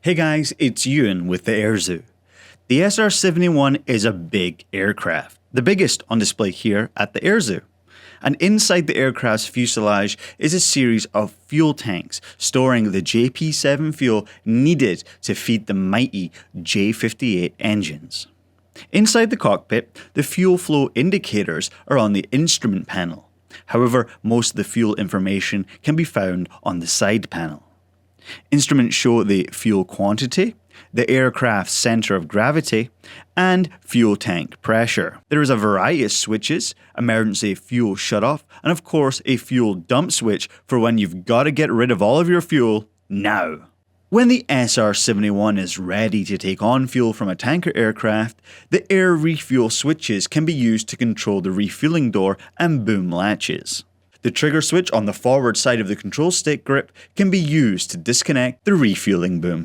Hey guys, it's Ewan with the Air Zoo. The SR-71 is a big aircraft, the biggest on display here at the Air Zoo. And inside the aircraft's fuselage is a series of fuel tanks storing the JP-7 fuel needed to feed the mighty J-58 engines. Inside the cockpit, the fuel flow indicators are on the instrument panel. However, most of the fuel information can be found on the side panel. Instruments show the fuel quantity, the aircraft's centre of gravity, and fuel tank pressure. There is a variety of switches, emergency fuel shutoff, and of course a fuel dump switch for when you've got to get rid of all of your fuel now. When the SR-71 is ready to take on fuel from a tanker aircraft, the air refuel switches can be used to control the refueling door and boom latches. The trigger switch on the forward side of the control stick grip can be used to disconnect the refueling boom.